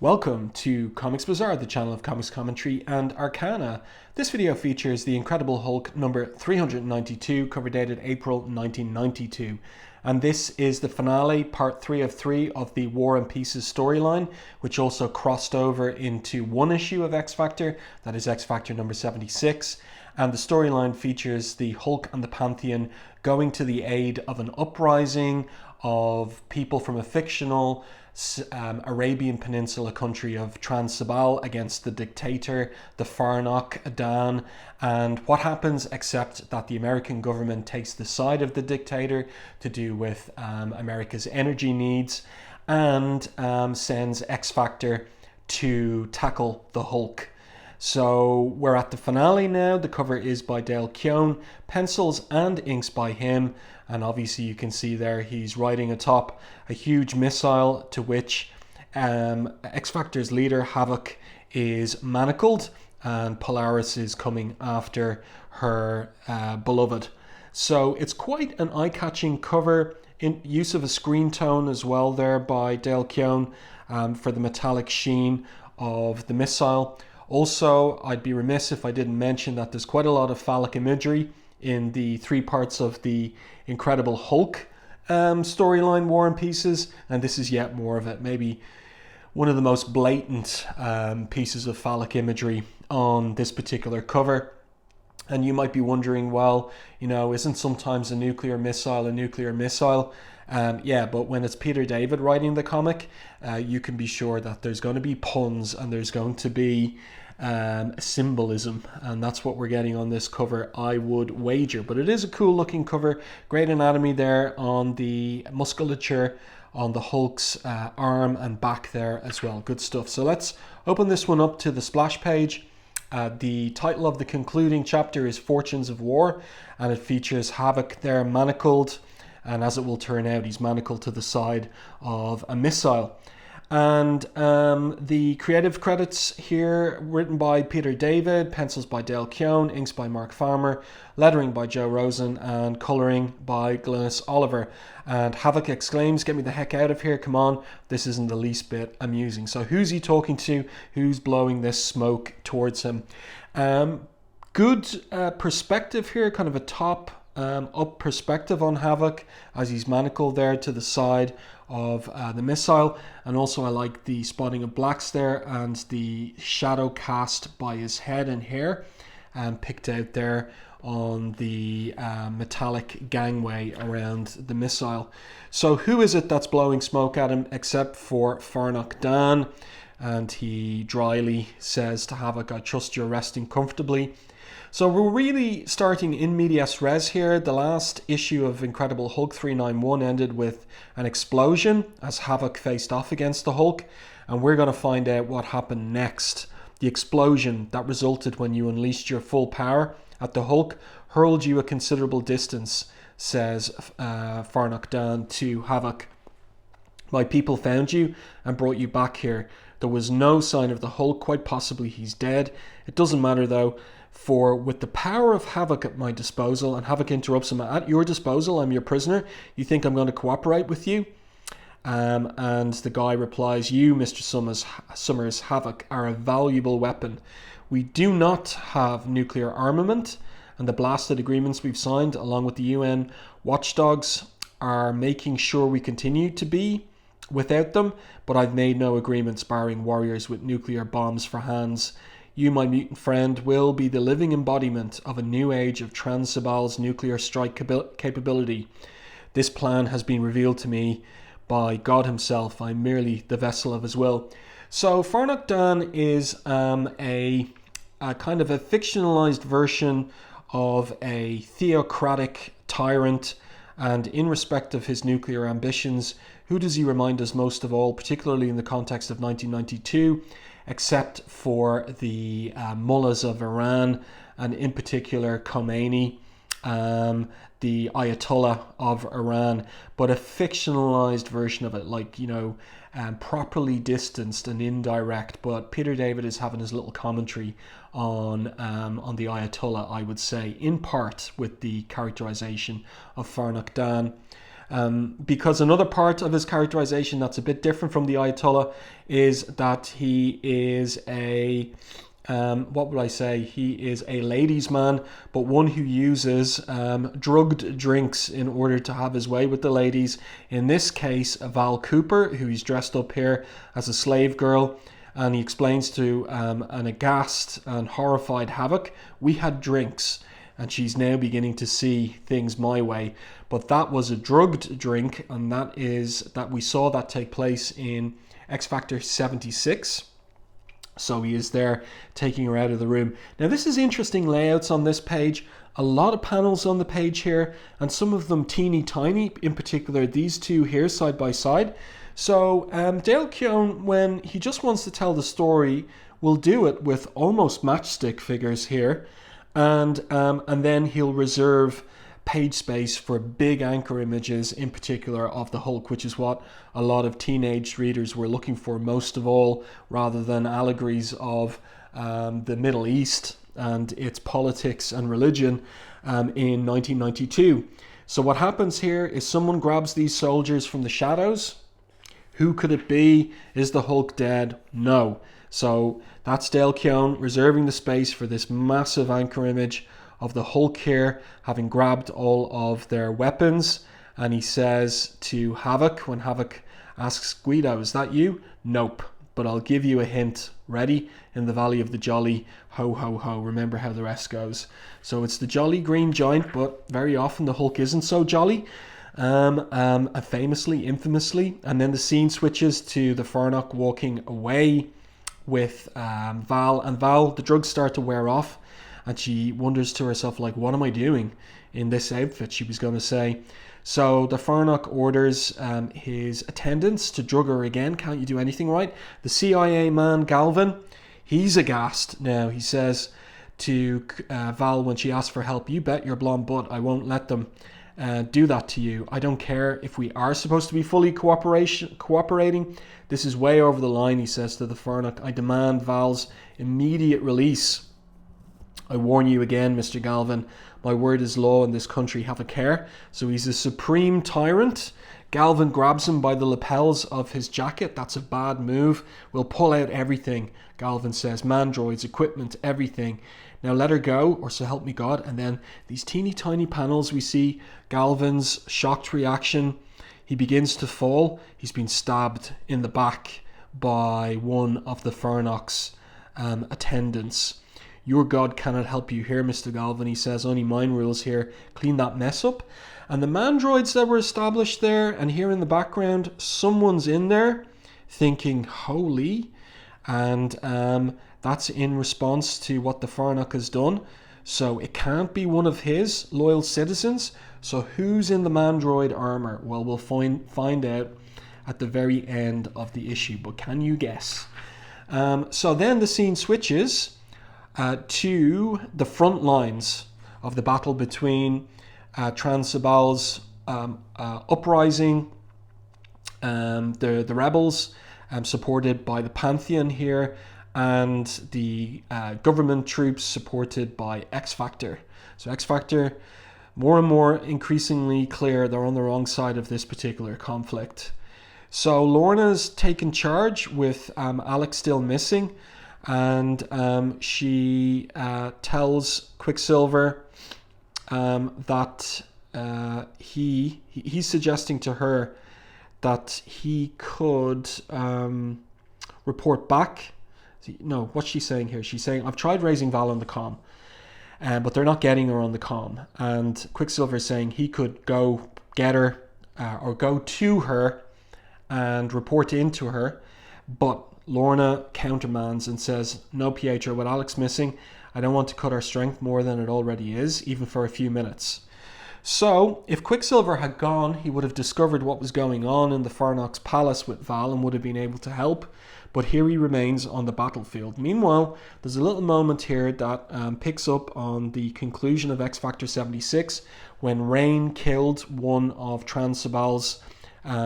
Welcome to Comics Bazaar, the channel of comics commentary and arcana. This video features The Incredible Hulk number 392, cover dated April 1992. And this is the finale, part 3 of 3 of the War and Pieces storyline, which also crossed over into one issue of X Factor, that is X Factor number 76. And the storyline features the Hulk and the Pantheon going to the aid of an uprising of people from a fictional Arabian Peninsula country of Transabal against the dictator, the Farnok Dan. And what happens except that the American government takes the side of the dictator to do with America's energy needs and sends X Factor to tackle the Hulk. So we're at the finale now. The cover is by Keown, pencils and inks by him. And obviously you can see there he's riding atop a huge missile to which X Factor's leader, Havoc, is manacled, and Polaris is coming after her beloved. So it's quite an eye-catching cover, in use of a screen tone as well there by Keown for the metallic sheen of the missile. Also, I'd be remiss if I didn't mention that there's quite a lot of phallic imagery in the 3 parts of the Incredible Hulk storyline, War and Pieces, and this is yet more of it. Maybe one of the most blatant pieces of phallic imagery on this particular cover. And you might be wondering, well, isn't sometimes a nuclear missile a nuclear missile? Yeah, but when it's Peter David writing the comic, you can be sure that there's going to be puns and there's going to be symbolism, and that's what we're getting on this cover, I would wager. But it is a cool looking cover, great anatomy there on the musculature on the Hulk's arm and back there as well. Good stuff. So let's open this one up to the splash page. The title of the concluding chapter is Fortunes of War, and it features Havoc there manacled, and as it will turn out, he's manacled to the side of a missile. And the creative credits here, written by Peter David, pencils by Keown, inks by Mark Farmer, lettering by Joe Rosen, and colouring by Glynis Oliver. And Havoc exclaims, "Get me the heck out of here, come on, this isn't the least bit amusing." So who's he talking to? Who's blowing this smoke towards him? Good perspective here, kind of a top up perspective on Havoc as he's manacled there to the side of the missile. And also I like the spotting of blacks there and the shadow cast by his head and hair picked out there on the metallic gangway around the missile. So who is it that's blowing smoke at him except for Farnok Dan? And he dryly says to Havoc, "I trust you're resting comfortably." So we're really starting in medias res here. The last issue of Incredible Hulk 391 ended with an explosion as Havoc faced off against the Hulk, and we're going to find out what happened next. The explosion that resulted when you unleashed your full power at the Hulk hurled you a considerable distance, says Farnok Dan to Havoc. "My people found you and brought you back here. There was no sign of the Hulk, quite possibly he's dead. It doesn't matter though, for with the power of Havoc at my disposal," and Havoc interrupts him, "at your disposal, I'm your prisoner. You think I'm going to cooperate with you?" And the guy replies, "You, Mr. Summers, Havoc, are a valuable weapon. We do not have nuclear armament, and the blasted agreements we've signed, along with the UN watchdogs, are making sure we continue to be without them, but I've made no agreements barring warriors with nuclear bombs for hands. You, my mutant friend, will be the living embodiment of a new age of Transabal's nuclear strike capability. This plan has been revealed to me by God himself. I'm merely the vessel of his will." So Farnok Dan is a kind of a fictionalized version of a theocratic tyrant, and in respect of his nuclear ambitions, who does he remind us most of all, particularly in the context of 1992, except for the mullahs of Iran, and in particular Khomeini, the Ayatollah of Iran, but a fictionalized version of it, like, properly distanced and indirect. But Peter David is having his little commentary on the Ayatollah, I would say, in part with the characterization of Farnok Dan. Because another part of his characterization that's a bit different from the Ayatollah is that he is a what would I say? He is a ladies' man, but one who uses drugged drinks in order to have his way with the ladies. In this case, Val Cooper, who he's dressed up here as a slave girl, and he explains to an aghast and horrified Havoc, we had drinks, and she's now beginning to see things my way. But that was a drugged drink, and that we saw that take place in X Factor 76. So he is there taking her out of the room. Now this is interesting layouts on this page. A lot of panels on the page here, and some of them teeny tiny, in particular these two here side by side. So Dale Keown, when he just wants to tell the story, will do it with almost matchstick figures here. And then he'll reserve page space for big anchor images, in particular of the Hulk, which is what a lot of teenage readers were looking for most of all, rather than allegories of the Middle East and its politics and religion in 1992. So what happens here is someone grabs these soldiers from the shadows. Who could it be? Is the Hulk dead? No. So that's Dale Keown reserving the space for this massive anchor image of the Hulk here, having grabbed all of their weapons. And he says to Havoc, when Havoc asks, Guido, is that you? Nope, but I'll give you a hint. Ready? In the Valley of the Jolly, ho ho ho. Remember how the rest goes. So it's the Jolly Green Giant, but very often the Hulk isn't so jolly. Famously, infamously. And then the scene switches to the Farnock walking away with Val. And Val, the drugs start to wear off. And she wonders to herself, like, what am I doing in this outfit, she was going to say. So the Farnock orders his attendants to drug her again. Can't you do anything right? The CIA man, Galvin, he's aghast now. He says to Val when she asks for help, you bet your blonde butt I won't let them do that to you. I don't care if we are supposed to be fully cooperating. This is way over the line, he says to the Farnock. I demand Val's immediate release. I warn you again, Mr. Galvin, my word is law in this country, have a care. So he's a supreme tyrant. Galvin grabs him by the lapels of his jacket. That's a bad move. We'll pull out everything, Galvin says. Mandroids, equipment, everything. Now let her go, or so help me God. And then these teeny tiny panels, we see Galvin's shocked reaction. He begins to fall. He's been stabbed in the back by one of the Farnock's attendants. Your God cannot help you here, Mr. Galvin, he says. Only mine rules here. Clean that mess up. And the mandroids that were established there, and here in the background, someone's in there thinking, holy. And that's in response to what the Farnock has done. So it can't be one of his loyal citizens. So who's in the mandroid armor? Well, we'll find out at the very end of the issue. But can you guess? So then the scene switches to the front lines of the battle between Transabal's uprising, the rebels, supported by the Pantheon here, and the government troops supported by X Factor. So X Factor, more and more increasingly clear they're on the wrong side of this particular conflict. So Lorna's taken charge with Alex still missing. And she tells Quicksilver that he's suggesting to her that he could report back. No, what's she saying here? She's saying, I've tried raising Val on the comm, but they're not getting her on the comm. And Quicksilver is saying he could go get her or go to her and report into her, but Lorna countermands and says, no, Pietro, with Alex missing, I don't want to cut our strength more than it already is, even for a few minutes. So, if Quicksilver had gone, he would have discovered what was going on in the Farnock's palace with Val and would have been able to help. But here he remains on the battlefield. Meanwhile, there's a little moment here that picks up on the conclusion of X Factor 76, when Rain killed one of Transabal's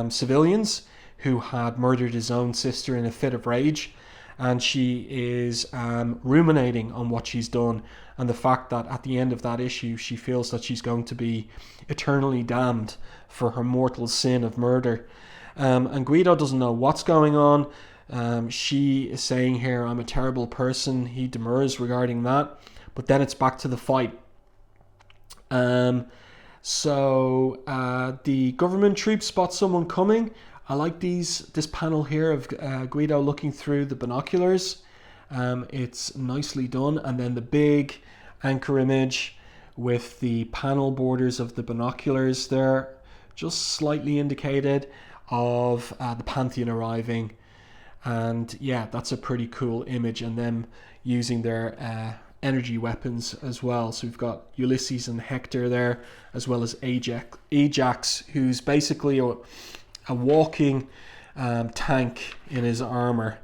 civilians, who had murdered his own sister in a fit of rage. and she is ruminating on what she's done and the fact that at the end of that issue she feels that she's going to be eternally damned for her mortal sin of murder. And Guido doesn't know what's going on. She is saying here, I'm a terrible person. He demurs regarding that, but then it's back to the fight. So the government troops spot someone coming. I like this panel here of Guido looking through the binoculars. It's nicely done. And then the big anchor image with the panel borders of the binoculars there, just slightly indicated, of the Pantheon arriving. And yeah, that's a pretty cool image, and them using their energy weapons as well. So we've got Ulysses and Hector there, as well as Ajax, who's basically a walking tank in his armor.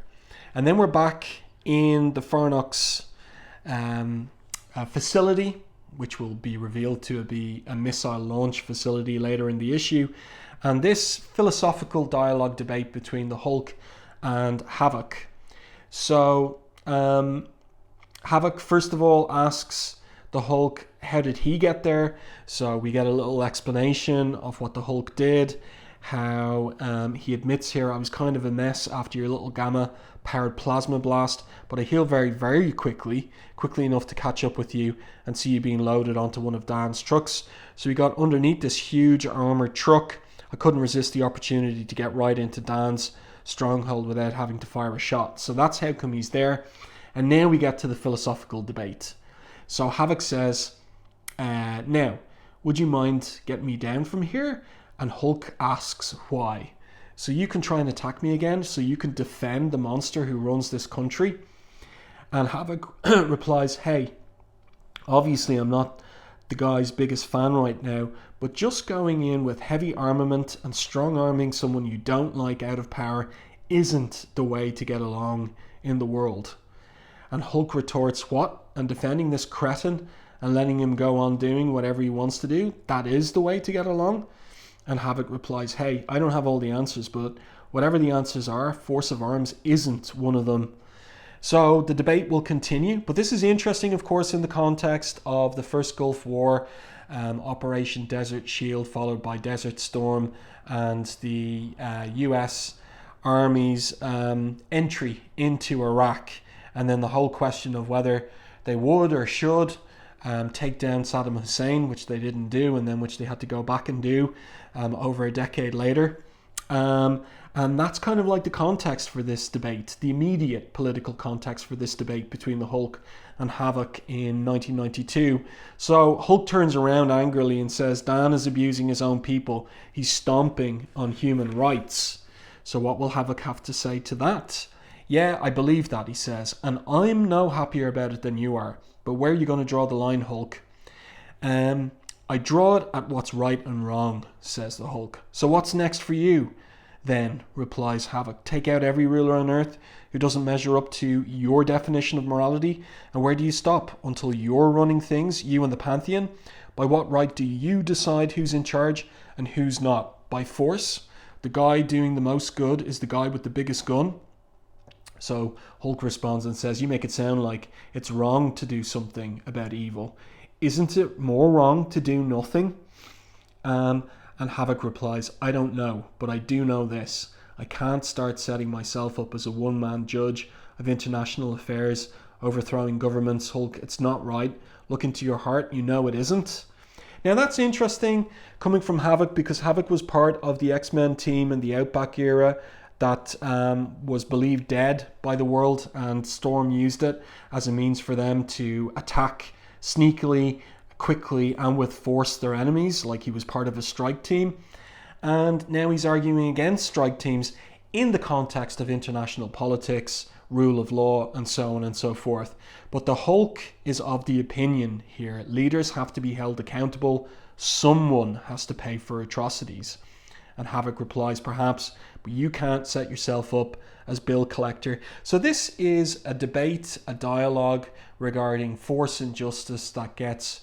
And then we're back in the Farnock's facility, which will be revealed to be a missile launch facility later in the issue. And this philosophical dialogue debate between the Hulk and Havoc. So Havoc first of all asks the Hulk, how did he get there? So we get a little explanation of what the Hulk did, how he admits here, I was kind of a mess after your little gamma powered plasma blast, but I healed very, very quickly enough to catch up with you and see you being loaded onto one of Dan's trucks. So we got underneath this huge armored truck. I couldn't resist the opportunity to get right into Dan's stronghold without having to fire a shot. So that's how come he's there. And now we get to the philosophical debate. So Havoc says, now, would you mind getting me down from here? And Hulk asks why. So you can try and attack me again, so you can defend the monster who runs this country. And Havoc replies, hey, obviously I'm not the guy's biggest fan right now, but just going in with heavy armament and strong arming someone you don't like out of power isn't the way to get along in the world. And Hulk retorts, what? And defending this cretin and letting him go on doing whatever he wants to do, that is the way to get along? And Havoc replies, hey, I don't have all the answers, but whatever the answers are, force of arms isn't one of them. So the debate will continue, but this is interesting, of course, in the context of the first Gulf War, Operation Desert Shield, followed by Desert Storm, and the US Army's entry into Iraq, and then the whole question of whether they would or should take down Saddam Hussein, which they didn't do, and then which they had to go back and do over a decade later. And that's kind of like the context for this debate, the immediate political context for this debate between the Hulk and Havoc in 1992. So Hulk turns around angrily and says, Dan is abusing his own people. He's stomping on human rights. So what will Havoc have to say to that? Yeah, I believe that, he says, and I'm no happier about it than you are. But where are you going to draw the line, Hulk? I draw it at what's right and wrong, says the Hulk. So what's next for you? Then, replies Havoc, take out every ruler on Earth who doesn't measure up to your definition of morality. And where do you stop? Until you're running things, you and the Pantheon? By what right do you decide who's in charge and who's not? By force? The guy doing the most good is the guy with the biggest gun? So Hulk responds and says, you make it sound like it's wrong to do something about evil. Isn't it more wrong to do nothing? And Havoc replies, I don't know, but I do know this. I can't start setting myself up as a one-man judge of international affairs, overthrowing governments. Hulk, it's not right. Look into your heart, you know it isn't. Now that's interesting coming from Havoc, because Havoc was part of the X-Men team in the Outback era that was believed dead by the world, and Storm used it as a means for them to attack sneakily, quickly, and with force their enemies, like he was part of a strike team. And now he's arguing against strike teams in the context of international politics, rule of law, and so on and so forth. But the Hulk is of the opinion here, leaders have to be held accountable, someone has to pay for atrocities. And Havoc replies, perhaps, but you can't set yourself up as bill collector. So this is a debate, a dialogue regarding force and justice that gets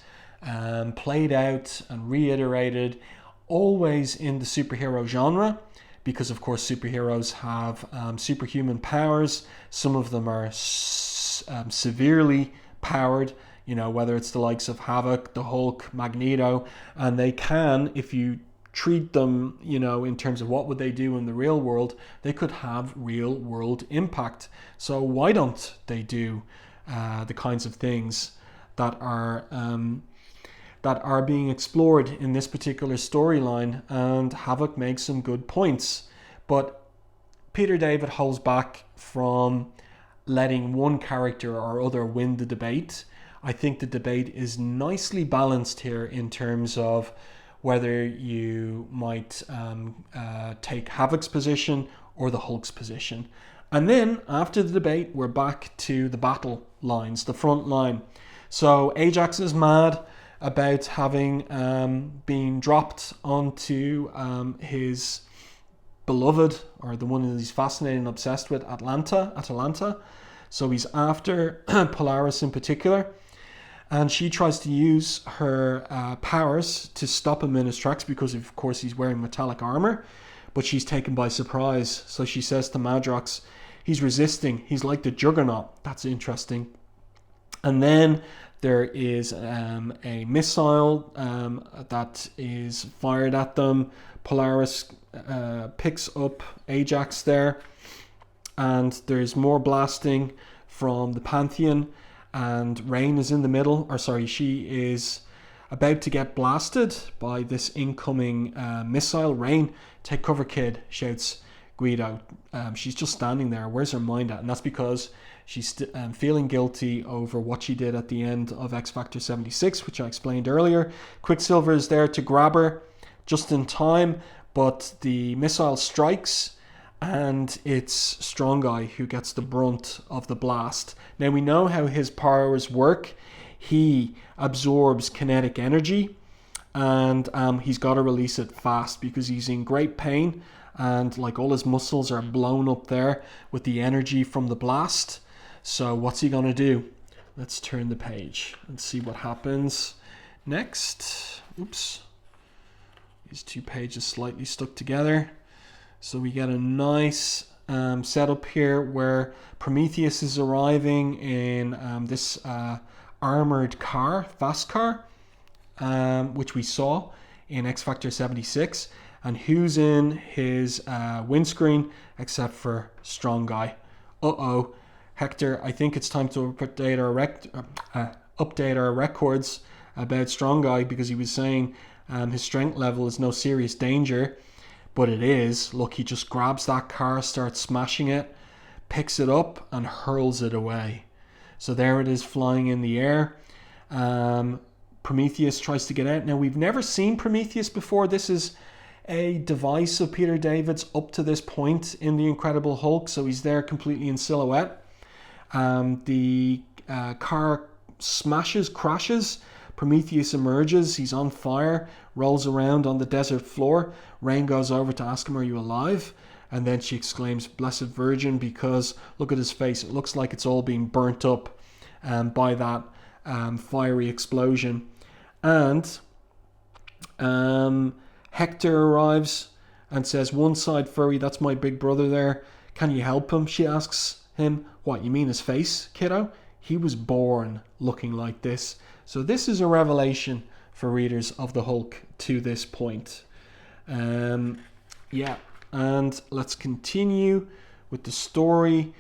played out and reiterated, always in the superhero genre, because of course superheroes have superhuman powers. Some of them are severely powered, whether it's the likes of Havoc, the Hulk, Magneto, and they can, if you treat them, in terms of what would they do in the real world, they could have real world impact. So why don't they do the kinds of things that are being explored in this particular storyline? And Havoc makes some good points, but Peter David holds back from letting one character or other win the debate. I think the debate is nicely balanced here in terms of whether you might take Havoc's position or the Hulk's position. And then after the debate, we're back to the battle lines, the front line. So Ajax is mad about having been dropped onto his beloved, or the one that he's fascinated and obsessed with, Atalanta. So he's after Polaris in particular. And she tries to use her powers to stop him in his tracks because, of course, he's wearing metallic armor. But she's taken by surprise. So she says to Madrox, he's resisting. He's like the Juggernaut. That's interesting. And then there is a missile that is fired at them. Polaris picks up Ajax there. And there's more blasting from the Pantheon. And Rain is in the middle, she is about to get blasted by this incoming missile. Rain, take cover, kid, shouts Guido. She's just standing there. Where's her mind at? And that's because she's feeling guilty over what she did at the end of X Factor 76, which I explained earlier. Quicksilver is there to grab her just in time, but the missile strikes, and it's Strong Guy who gets the brunt of the blast. Now we know how his powers work. He absorbs kinetic energy, and he's got to release it fast because he's in great pain, and like all his muscles are blown up there with the energy from the blast. So what's he gonna do? Let's turn the page and see what happens next. Oops, these two pages slightly stuck together. So we get a nice setup here where Prometheus is arriving in this armored car, fast car, which we saw in X Factor 76. And who's in his windscreen except for Strong Guy? Uh-oh. Hector, I think it's time to update our records about Strong Guy, because he was saying his strength level is no serious danger. But it is. Look, he just grabs that car, starts smashing it, picks it up and hurls it away. So there it is, flying in the air. Prometheus tries to get out. Now, we've never seen Prometheus before. This is a device of Peter David's up to this point in The Incredible Hulk. So he's there completely in silhouette. The car crashes. Prometheus emerges. He's on fire, rolls around on the desert floor. Rain goes over to ask him, are you alive? And then she exclaims, Blessed Virgin, because look at his face. It looks like it's all being burnt up by that fiery explosion. And Hector arrives and says, one side furry, that's my big brother there. Can you help him? She asks him. What, you mean his face, kiddo? He was born looking like this. So this is a revelation for readers of the Hulk to this point. Yeah, and let's continue with the story.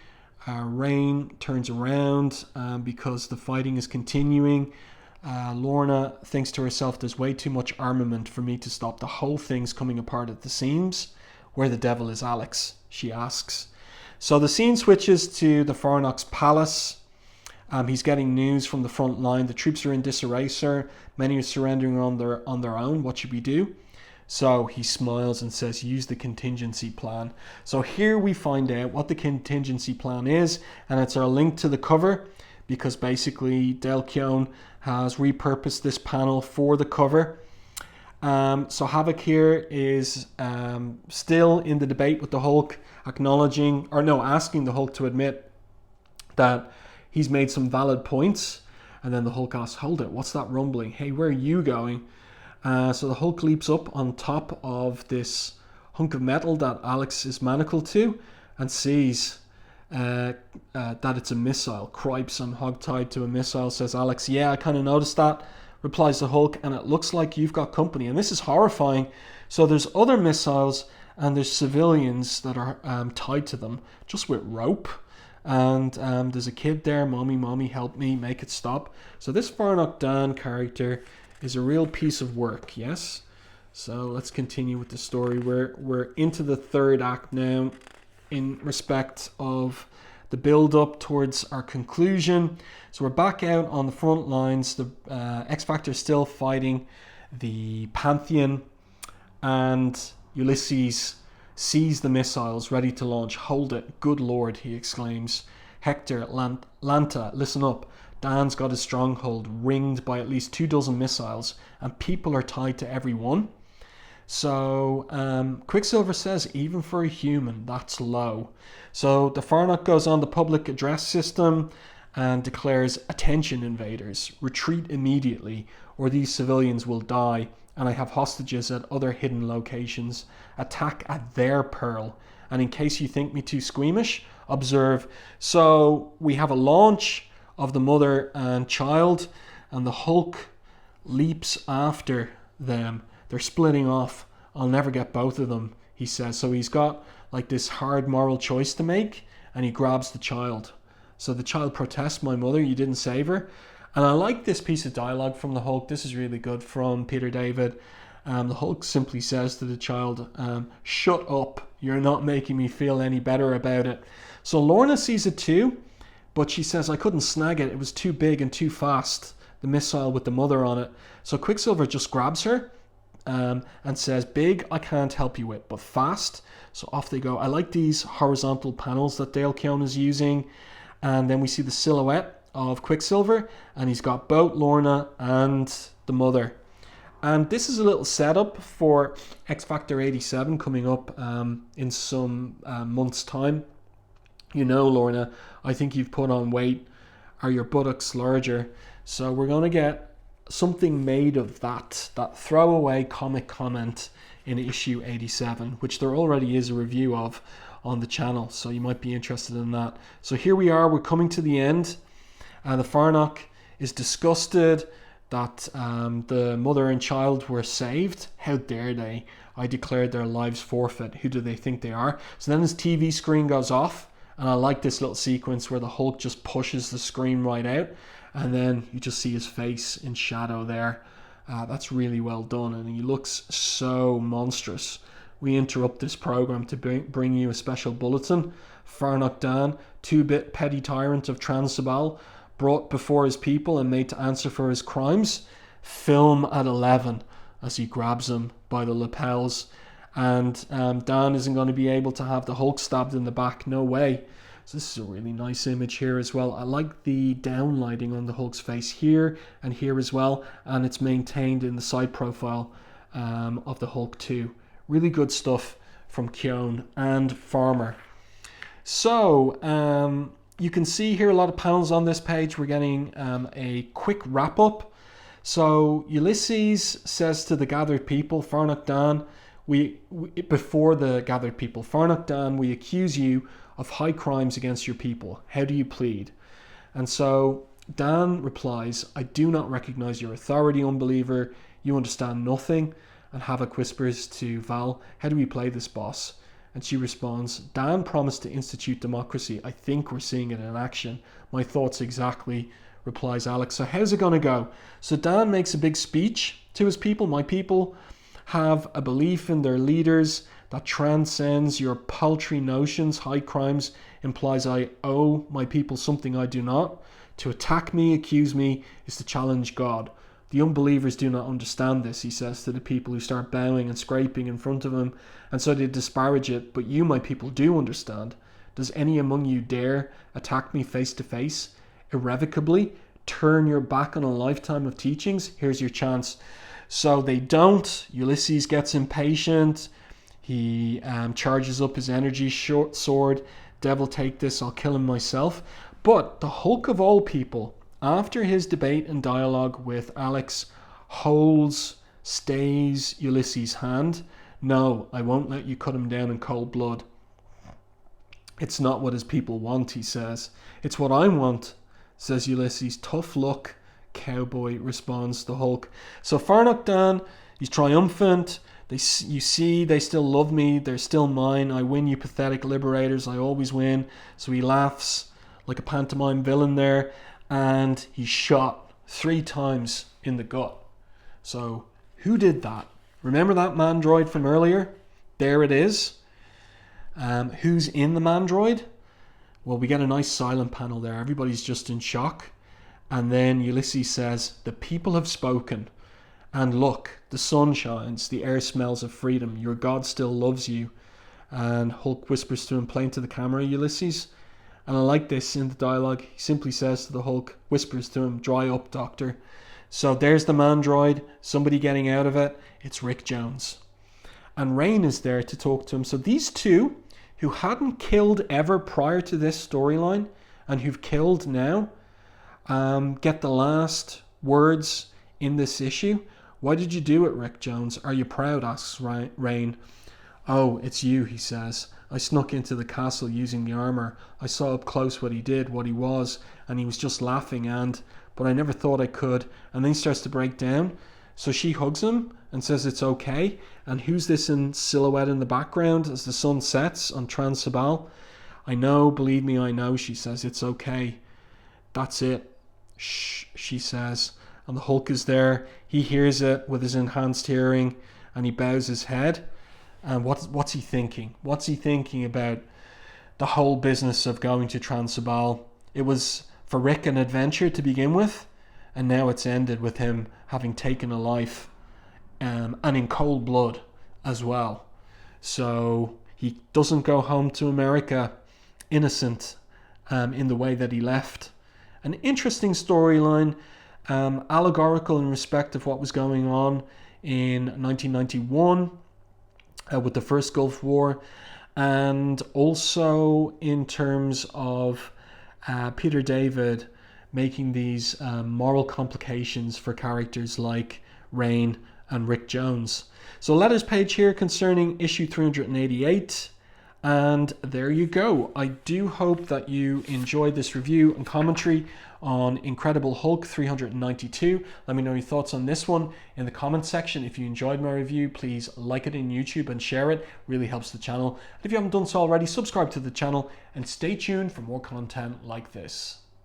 Rain turns around because the fighting is continuing. Lorna thinks to herself, there's way too much armament for me to stop. The whole thing's coming apart at the seams. Where the devil is Alex? She asks. So the scene switches to the Fornox Palace. He's getting news from the front line. The troops are in disarray, sir. Many are surrendering on their own. What should we do? So he smiles and says, use the contingency plan. So here we find out what the contingency plan is, and it's our link to the cover, because basically Dale Keown has repurposed this panel for the cover. So Havoc here is still in the debate with the Hulk, asking the Hulk to admit that he's made some valid points. And then the Hulk asks, hold it, what's that rumbling? Hey, where are you going? So the Hulk leaps up on top of this hunk of metal that Alex is manacled to and sees that it's a missile. Cripes, I'm hogtied to a missile, says Alex. Yeah, I kind of noticed that, replies the Hulk, and it looks like you've got company. And this is horrifying. So there's other missiles and there's civilians that are tied to them just with rope. And there's a kid there, mommy, help me, make it stop. So this Farnock Dan character is a real piece of work, yes? So let's continue with the story. We're into the third act now in respect of the build-up towards our conclusion. So we're back out on the front lines. The X-Factor is still fighting the Pantheon, and Ulysses sees the missiles ready to launch. Hold it, good lord, he exclaims. Hector, Lanta, listen up. Dan's got his stronghold ringed by at least 24 missiles, and people are tied to every one. So Quicksilver says, even for a human, that's low. So the Farnock goes on the public address system and declares, attention invaders, retreat immediately, or these civilians will die, and I have hostages at other hidden locations. Attack at their peril. And in case you think me too squeamish, observe. So we have a launch of the mother and child, and the Hulk leaps after them. They're splitting off. I'll never get both of them, he says. So he's got like this hard moral choice to make, and he grabs the child. So the child protests, my mother, you didn't save her. And I like this piece of dialogue from the Hulk. This is really good from Peter David. The Hulk simply says to the child, shut up, you're not making me feel any better about it. So Lorna sees it too, but she says, I couldn't snag it. It was too big and too fast, the missile with the mother on it. So Quicksilver just grabs her and says, big, I can't help you with, but fast. So off they go. I like these horizontal panels that Dale Keown is using. And then we see the silhouette of Quicksilver, and he's got both Lorna and the mother. And this is a little setup for X-Factor 87 coming up in some months' time. You know, Lorna, I think you've put on weight. Are your buttocks larger? So we're going to get something made of that throwaway comic comment in issue 87, which there already is a review of on the channel, so you might be interested in that. So here we are, we're coming to the end. The Farnock is disgusted that the mother and child were saved. How dare they? I declared their lives forfeit. Who do they think they are? So then his TV screen goes off, and I like this little sequence where the Hulk just pushes the screen right out, and then you just see his face in shadow there. That's really well done, and he looks so monstrous. We interrupt this program to bring you a special bulletin. Farnock Dan, 2-bit petty tyrant of Transabal, brought before his people and made to answer for his crimes. Film at 11 as he grabs him by the lapels. And Dan isn't going to be able to have the Hulk stabbed in the back. No way. So this is a really nice image here as well. I like the downlighting on the Hulk's face here and here as well. And it's maintained in the side profile of the Hulk too. Really good stuff from Keown and Farmer. So you can see here a lot of panels on this page. We're getting a quick wrap up. So Ulysses says to the gathered people, Farnock Dan, before the gathered people, Farnock Dan, we accuse you of high crimes against your people. How do you plead? And so Dan replies, I do not recognize your authority, unbeliever. You understand nothing. And Havoc whispers to Val, how do we play this, boss? And she responds, Dan promised to institute democracy. I think we're seeing it in action. My thoughts exactly, replies Alex. So how's it going to go? So Dan makes a big speech to his people. My people have a belief in their leaders that transcends your paltry notions. High crimes implies I owe my people something I do not. To attack me, accuse me, is to challenge God. The unbelievers do not understand this, he says to the people who start bowing and scraping in front of him, and so they disparage it. But you, my people, do understand. Does any among you dare attack me face to face? Irrevocably? Turn your back on a lifetime of teachings? Here's your chance. So they don't. Ulysses gets impatient. He charges up his energy short sword. Devil take this, I'll kill him myself. But the Hulk of all people, after his debate and dialogue with Alex, stays Ulysses' hand. No, I won't let you cut him down in cold blood. It's not what his people want, he says. It's what I want, says Ulysses. Tough luck, cowboy, responds the Hulk. So Farnock Dan, he's triumphant. You see, they still love me. They're still mine. I win, you pathetic liberators. I always win. So he laughs like a pantomime villain there. And he's shot 3 times in the gut. So who did that? Remember that mandroid from earlier? There it is. Who's in the mandroid? Well, we get a nice silent panel there. Everybody's just in shock. And then Ulysses says, the people have spoken. And look, the sun shines. The air smells of freedom. Your God still loves you. And Hulk whispers to him, plain to the camera, Ulysses. And I like this in the dialogue. He simply says to the Hulk, whispers to him, dry up, doctor. So there's the mandroid. Somebody getting out of it. It's Rick Jones. And Rain is there to talk to him. So these two, who hadn't killed ever prior to this storyline and who've killed now, get the last words in this issue. Why did you do it, Rick Jones? Are you proud? Asks Rain. Oh, it's you, he says. I snuck into the castle using the armor. I saw up close what he did, what he was, and he was just laughing but I never thought I could. And then he starts to break down. So she hugs him and says it's okay. And who's this in silhouette in the background as the sun sets on Trans-Sabal? I know, believe me, I know, she says. It's okay. That's it. Shh, she says. And the Hulk is there. He hears it with his enhanced hearing and he bows his head. And what's he thinking? What's he thinking about the whole business of going to Trans-Sabal? It was for Rick an adventure to begin with. And now it's ended with him having taken a life, and in cold blood as well. So he doesn't go home to America innocent in the way that he left. An interesting storyline, allegorical in respect of what was going on in 1991 with the first Gulf War, and also in terms of Peter David making these moral complications for characters like Rain and Rick Jones. So letters page here concerning issue 388. And there you go. I do hope that you enjoyed this review and commentary on Incredible Hulk 392. Let me know your thoughts on this one in the comments section. If you enjoyed my review, please like it in YouTube and share it. It really helps the channel. And if you haven't done so already, subscribe to the channel and stay tuned for more content like this.